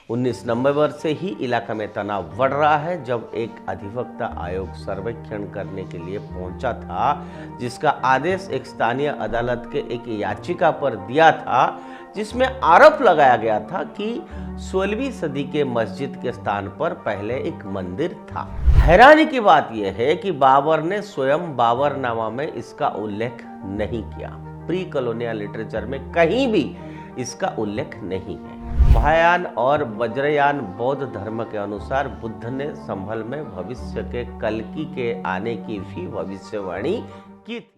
19 नवंबर से ही इलाका में तनाव बढ़ रहा है जब एक अधिवक्ता आयोग सर्वेक्षण करने के लिए पहुंचा था, जिसका आदेश एक स्थानीय अदालत के एक याचिका पर दिया था, जिसमें आरोप लगाया गया था कि 16वीं सदी के मस्जिद के स्थान पर पहले एक मंदिर था। हैरानी की बात यह है कि बाबर ने स्वयं बाबरनामा में इसका उल्लेख नहीं किया। प्री कॉलोनियल लिटरेचर में कहीं भी इसका उल्लेख नहीं है। महायान और वज्रयान बौद्ध धर्म के अनुसार बुद्ध ने संभल में भविष्य के कल्कि के आने की भी भविष्यवाणी की थी।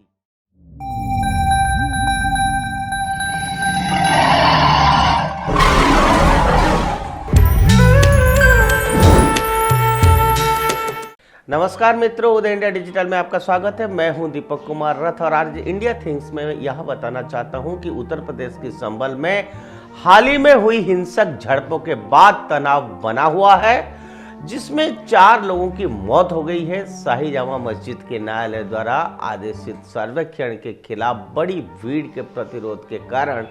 नमस्कार मित्रों, उदय इंडिया डिजिटल में आपका स्वागत है। मैं हूं दीपक कुमार रथ और आज इंडिया थिंग्स में यह बताना चाहता हूं कि उत्तर प्रदेश की संभल में हाल ही में हुई हिंसक झड़पों के बाद तनाव बना हुआ है, जिसमें 4 लोगों की मौत हो गई है। शाही जामा मस्जिद के न्यायालय द्वारा आदेशित सर्वेक्षण के खिलाफ बड़ी भीड़ के प्रतिरोध के कारण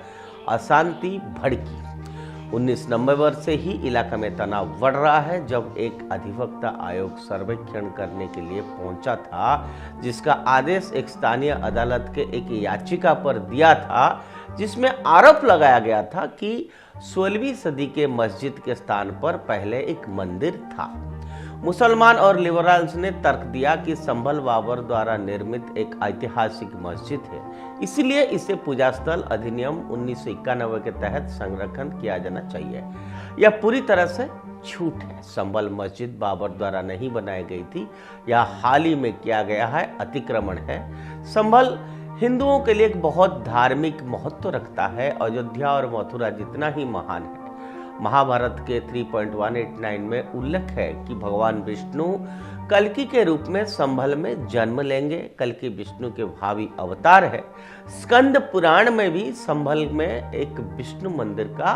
अशांति भड़की। 19 नवंबर से ही इलाका में तनाव बढ़ रहा है जब एक अधिवक्ता आयोग सर्वेक्षण करने के लिए पहुंचा था, जिसका आदेश एक स्थानीय अदालत के एक याचिका पर दिया था, जिसमें आरोप लगाया गया था कि 16वीं सदी के मस्जिद के स्थान पर पहले एक मंदिर था। मुसलमान और लिबरल्स ने तर्क दिया कि संभल बाबर द्वारा निर्मित एक ऐतिहासिक मस्जिद है, इसलिए इसे पूजा स्थल अधिनियम 1991 के तहत संरक्षण किया जाना चाहिए। यह पूरी तरह से झूठ है। संभल मस्जिद बाबर द्वारा नहीं बनाई गई थी, यह हाल ही में किया गया है अतिक्रमण है। संभल हिंदुओं के लिए एक बहुत धार्मिक महत्व रखता है। अयोध्या और मथुरा जितना ही महान है। महाभारत के 3.189 में उल्लेख है कि भगवान विष्णु कल्कि के रूप में संभल में जन्म लेंगे। कल्कि विष्णु के भावी अवतार है। स्कंद पुराण में भी संभल में एक विष्णु मंदिर का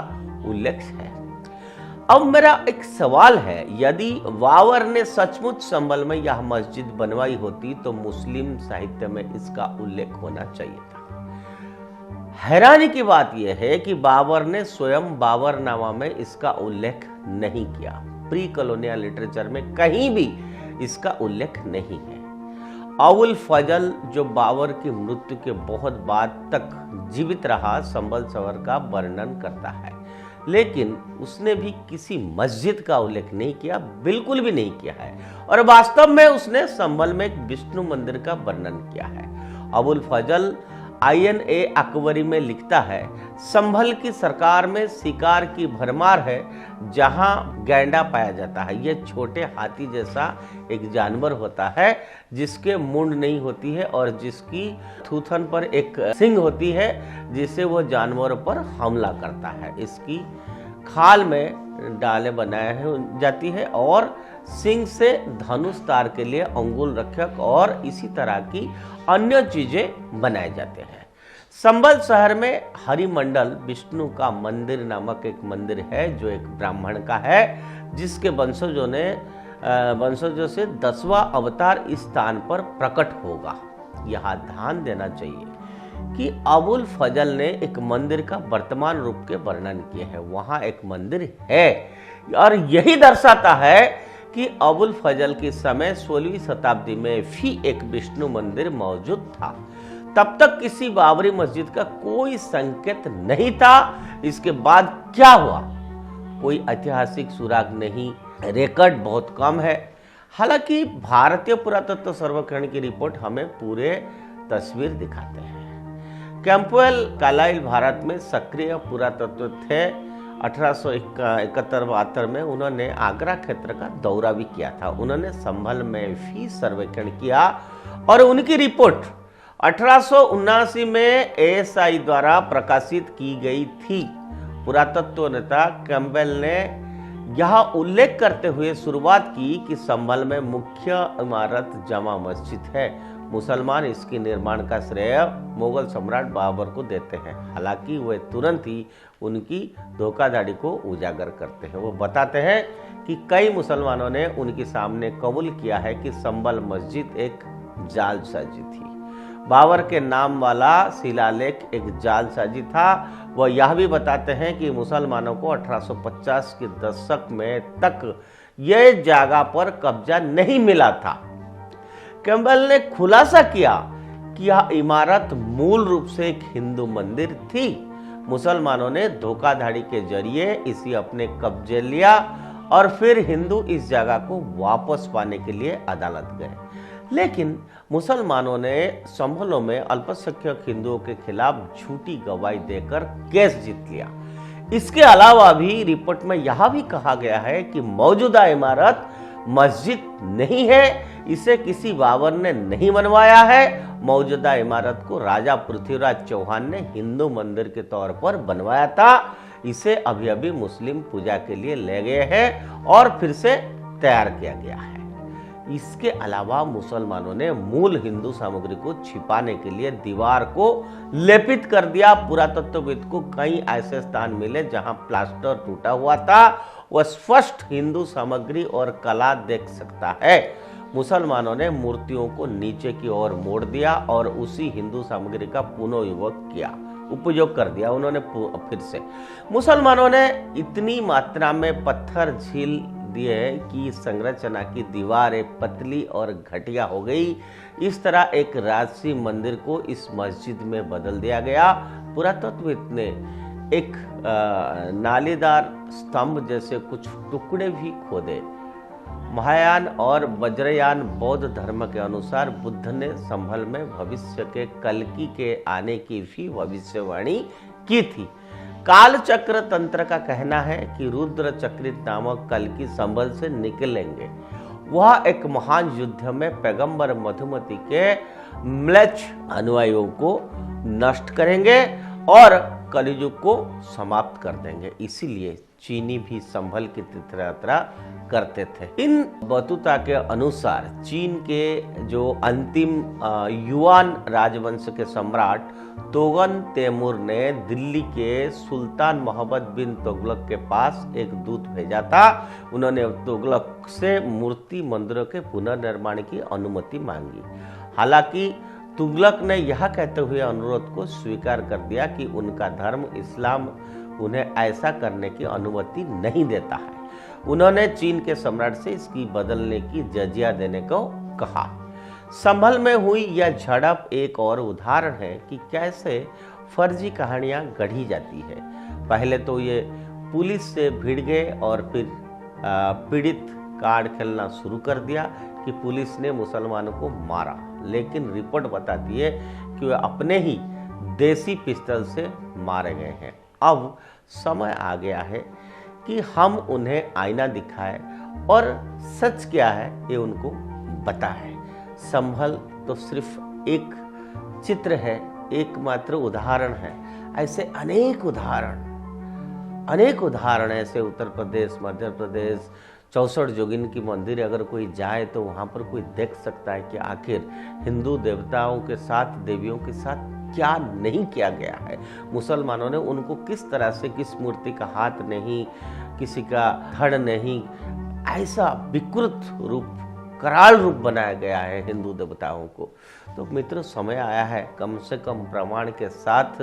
उल्लेख है। अब मेरा एक सवाल है, यदि बाबर ने सचमुच संभल में यह मस्जिद बनवाई होती तो मुस्लिम साहित्य में इसका उल्लेख होना चाहिए था। हैरानी की बात यह है कि बाबर ने स्वयं बाबरनामा में इसका उल्लेख नहीं किया। प्री कॉलोनियल लिटरेचर में कहीं भी इसका उल्लेख नहीं है। अबुल फजल, जो बाबर की मृत्यु के बहुत बाद तक जीवित रहा, संभल शहर का वर्णन करता है, लेकिन उसने भी किसी मस्जिद का उल्लेख नहीं किया, बिल्कुल भी नहीं किया है। और वास्तव में उसने संभल में एक विष्णु मंदिर का वर्णन किया है। अबुल फजल INA अकबरी में लिखता है, संभल की सरकार में शिकार की भरमार है, जहां गैंडा पाया जाता है। यह छोटे हाथी जैसा एक जानवर होता है, जिसके मुंड नहीं होती है और जिसकी थूथन पर एक सिंग होती है, जिससे वह जानवरों पर हमला करता है। इसकी खाल में डालें बनाई जाती है और सिंग से धनुष तार के लिए अंगुल रक्षक और इसी तरह की अन्य चीजें बनाए जाते हैं। संभल शहर में हरिमंडल विष्णु का मंदिर नामक एक मंदिर है, जो एक ब्राह्मण का है, जिसके वंशजों से 10वां अवतार इस स्थान पर प्रकट होगा। यहाँ ध्यान देना चाहिए कि अबुल फजल ने एक मंदिर का वर्तमान रूप के वर्णन किए हैं। वहां एक मंदिर है और यही दर्शाता है कि अबुल फजल के समय 16वीं शताब्दी में भी एक विष्णु मंदिर मौजूद था। तब तक किसी बाबरी मस्जिद का कोई संकेत नहीं था। इसके बाद क्या हुआ, कोई ऐतिहासिक सुराग नहीं, रिकॉर्ड बहुत कम है। हालांकि भारतीय पुरातत्व सर्वेक्षण की रिपोर्ट हमें पूरे तस्वीर दिखाते हैं। कैंपवेल कार्लाइल भारत में सक्रिय पुरातत्व थे। 1871-72 में उन्होंने आगरा क्षेत्र का दौरा भी किया था। उन्होंने संभल में भी सर्वेक्षण किया और उनकी रिपोर्ट 1879 में ASI द्वारा प्रकाशित की गई थी। पुरातत्व नेता कैंपबेल ने यह उल्लेख करते हुए शुरुआत की कि संभल में मुख्य इमारत जामा मस्जिद है। मुसलमान इसके निर्माण का श्रेय मुगल सम्राट बाबर को देते हैं। हालांकि वे तुरंत ही उनकी धोखाधड़ी को उजागर करते हैं। वो बताते हैं कि कई मुसलमानों ने उनके सामने कबूल किया है कि संभल मस्जिद एक जालसाजी थी। बाबर के नाम वाला शिलालेख एक जालसाजी था। वह यह भी बताते हैं कि मुसलमानों को 1850 के दशक में तक यह जगह पर कब्जा नहीं मिला था। कैम्पबेल ने खुलासा किया कि यह इमारत मूल रूप से एक हिंदू मंदिर थी। मुसलमानों ने धोखाधड़ी के जरिए इसे अपने कब्जे लिया और फिर हिंदू इस जगह को वापस पाने के लिए अदालत गए, लेकिन मुसलमानों ने संभलों में अल्पसंख्यक हिंदुओं के खिलाफ झूठी गवाही देकर केस जीत लिया। इसके अलावा भी रिपोर्ट में यह भी कहा गया है कि मौजूदा इमारत मस्जिद नहीं है, इसे किसी बाबर ने नहीं बनवाया है। मौजूदा इमारत को राजा पृथ्वीराज चौहान ने हिंदू मंदिर के तौर पर बनवाया था। इसे अभी अभी मुस्लिम पूजा के लिए ले गए हैं और फिर से तैयार किया गया है। इसके अलावा मुसलमानों ने मूल हिंदू सामग्री को छिपाने के लिए दीवार को लेपित कर दिया। पुरातत्वविद को कई ऐसे स्थान मिले जहां प्लास्टर टूटा हुआ था। वह स्पष्ट हिंदू सामग्री और कला देख सकता है। मुसलमानों ने मूर्तियों को नीचे की ओर मोड़ दिया और उसी हिंदू सामग्री का उपयोग कर दिया उन्होंने फिर से। मुसलमानों ने इतनी मात्रा में पत्थर झील दिए कि संरचना की दीवारें पतली और घटिया हो गई। इस तरह एक राजसी मंदिर को इस मस्जिद में बदल दिया गया। पुरातत्वविद ने एक नालीदार स्तंभ जैसे कुछ टुकड़े भी खोदे। महायान और वज्रयान बौद्ध धर्म के अनुसार बुद्ध ने संभल में भविष्य के कल्कि के आने की भी भविष्यवाणी की थी। कालचक्र तंत्र का कहना है कि रुद्र चक्रित नामक कल्कि संभल से निकलेंगे। वह एक महान युद्ध में पैगंबर मधुमती के म्लेच्छ अनुयायियों को नष्ट करेंगे और कलियुग को समाप्त कर देंगे। इसीलिए चीनी भी संभल की तीर्थयात्रा करते थे। इन बतूता के अनुसार चीन के जो अंतिम युआन राजवंश के सम्राट तोगन तैमूर ने दिल्ली के सुल्तान मोहम्मद बिन तुगलक के पास एक दूत भेजा था। उन्होंने तुगलक से मूर्ति मंदिरों के पुनर्निर्माण की अनुमति मांगी। हालांकि तुगलक ने यह कहते हुए अनुरोध को स्वीकार कर दिया कि उनका धर्म इस्लाम उन्हें ऐसा करने की अनुमति नहीं देता है। उन्होंने चीन के सम्राट से इसकी बदलने की जजिया देने को कहा। संभल में हुई यह झड़प एक और उदाहरण है कि कैसे फर्जी कहानियां गढ़ी जाती है। पहले तो ये पुलिस से भिड़ गए और फिर पीड़ित कार्ड खेलना शुरू कर दिया कि पुलिस ने मुसलमानों को मारा, लेकिन रिपोर्ट बताती है कि वे अपने ही देसी पिस्तौल से मारे गए हैं। अब समय आ गया है कि हम उन्हें आईना दिखाएं और सच क्या है ये उनको बताएं। संभल तो सिर्फ एक चित्र है, एकमात्र उदाहरण है। ऐसे अनेक उदाहरण ऐसे उत्तर प्रदेश, मध्य प्रदेश, 64 जोगिन की मंदिर अगर कोई जाए तो वहाँ पर कोई देख सकता है कि आखिर हिंदू देवताओं के साथ, देवियों के साथ क्या नहीं किया गया है। मुसलमानों ने उनको किस तरह से, किस मूर्ति का हाथ नहीं, किसी का धड़ नहीं, ऐसा विकृत रूप, कराल रूप बनाया गया है हिंदू देवताओं को। तो मित्रों, समय आया है कम से कम प्रमाण के साथ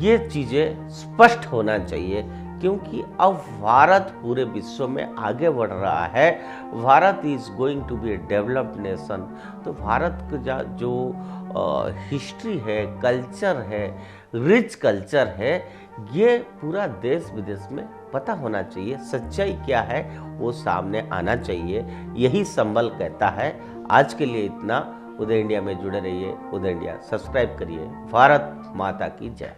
ये चीजें स्पष्ट होना चाहिए, क्योंकि अब भारत पूरे विश्व में आगे बढ़ रहा है। Bharat is going to be a developed nation. तो भारत का जो हिस्ट्री है, कल्चर है, रिच कल्चर है, ये पूरा देश विदेश में पता होना चाहिए। सच्चाई क्या है वो सामने आना चाहिए, यही संभल कहता है। आज के लिए इतना। उदय इंडिया में जुड़े रहिए। उदय इंडिया सब्सक्राइब करिए। भारत माता की जय।